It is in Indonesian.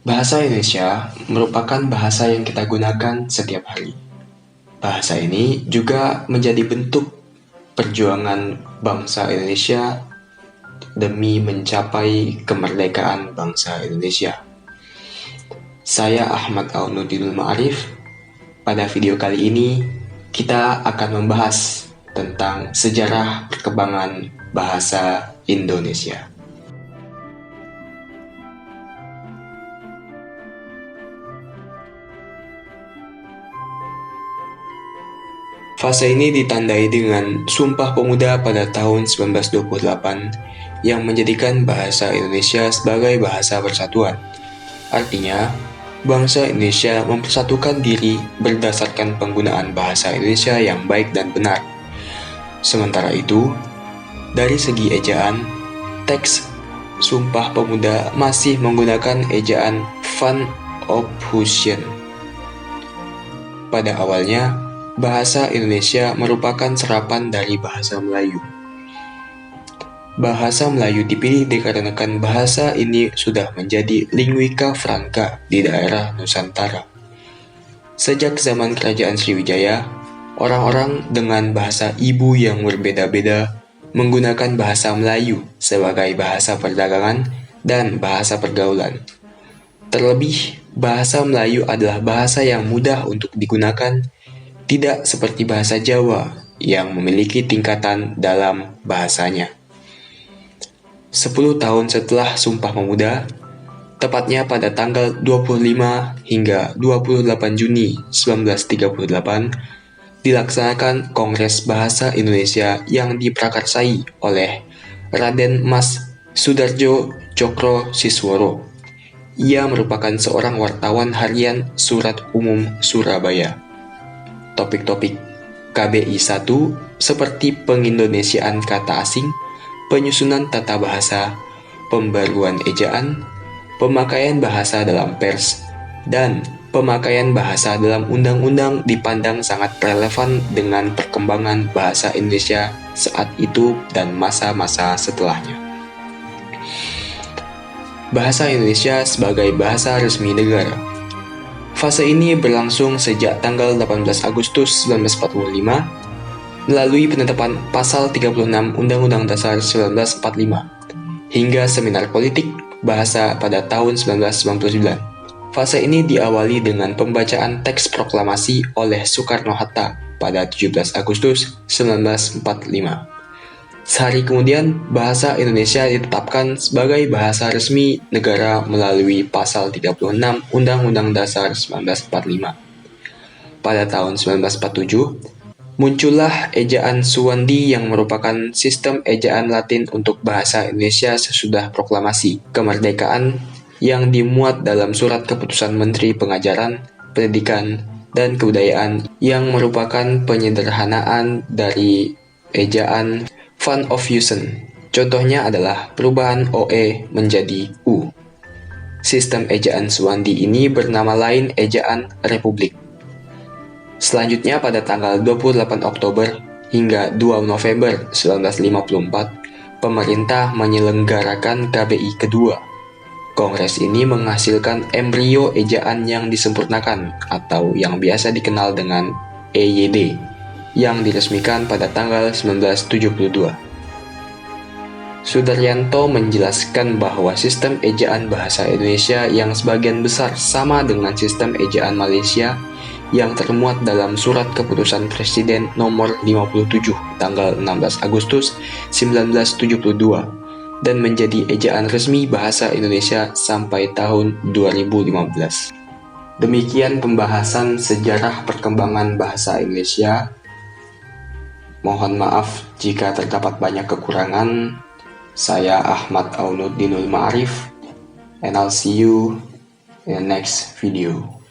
Bahasa Indonesia merupakan bahasa yang kita gunakan setiap hari. Bahasa ini juga menjadi bentuk perjuangan bangsa Indonesia demi mencapai kemerdekaan bangsa Indonesia. Saya Ahmad Aunuddinul Ma'arif. Pada video kali ini, kita akan membahas tentang sejarah perkembangan bahasa Indonesia. Fase ini ditandai dengan Sumpah Pemuda pada tahun 1928 yang menjadikan bahasa Indonesia sebagai bahasa persatuan. Artinya, bangsa Indonesia mempersatukan diri berdasarkan penggunaan bahasa Indonesia yang baik dan benar. Sementara itu, dari segi ejaan, teks Sumpah Pemuda masih menggunakan ejaan Van Ophusen. Pada awalnya, bahasa Indonesia merupakan serapan dari bahasa Melayu. Bahasa Melayu dipilih dikarenakan bahasa ini sudah menjadi lingua franca di daerah Nusantara. Sejak zaman Kerajaan Sriwijaya, orang-orang dengan bahasa ibu yang berbeda-beda menggunakan bahasa Melayu sebagai bahasa perdagangan dan bahasa pergaulan. Terlebih, bahasa Melayu adalah bahasa yang mudah untuk digunakan, tidak seperti bahasa Jawa yang memiliki tingkatan dalam bahasanya. 10 tahun setelah Sumpah Pemuda, tepatnya pada tanggal 25 hingga 28 Juni 1938, dilaksanakan Kongres Bahasa Indonesia yang diprakarsai oleh Raden Mas Soedarjo Cokro Sisworo. Ia merupakan seorang wartawan harian Surat Umum Surabaya. Topik-topik KBI 1 seperti pengindonesiaan kata asing, penyusunan tata bahasa, pembaruan ejaan, pemakaian bahasa dalam pers, dan pemakaian bahasa dalam undang-undang dipandang sangat relevan dengan perkembangan bahasa Indonesia saat itu dan masa-masa setelahnya. Bahasa Indonesia sebagai bahasa resmi negara. Fase ini berlangsung sejak tanggal 18 Agustus 1945 melalui penetapan Pasal 36 Undang-Undang Dasar 1945 hingga seminar politik bahasa pada tahun 1999. Fase ini diawali dengan pembacaan teks proklamasi oleh Soekarno-Hatta pada 17 Agustus 1945. Sehari kemudian, bahasa Indonesia ditetapkan sebagai bahasa resmi negara melalui Pasal 36 Undang-Undang Dasar 1945. Pada tahun 1947, muncullah ejaan Suwandi yang merupakan sistem ejaan Latin untuk bahasa Indonesia sesudah proklamasi kemerdekaan yang dimuat dalam Surat Keputusan Menteri Pengajaran, Pendidikan, dan Kebudayaan yang merupakan penyederhanaan dari ejaan Van Ophusen. Contohnya adalah perubahan OE menjadi U. Sistem ejaan Suwandi ini bernama lain ejaan Republik. Selanjutnya pada tanggal 28 Oktober hingga 2 November 1954, pemerintah menyelenggarakan KBI kedua. Kongres ini menghasilkan embrio ejaan yang disempurnakan atau yang biasa dikenal dengan EYD, yang diresmikan pada tanggal 1972. Sudaryanto menjelaskan bahwa sistem ejaan bahasa Indonesia yang sebagian besar sama dengan sistem ejaan Malaysia yang termuat dalam Surat Keputusan Presiden nomor 57 tanggal 16 Agustus 1972 dan menjadi ejaan resmi bahasa Indonesia sampai tahun 2015. Demikian pembahasan sejarah perkembangan bahasa Indonesia. Mohon maaf jika terdapat banyak kekurangan. Saya Ahmad Aunuddinul Ma'arif, and I'll see you in the next video.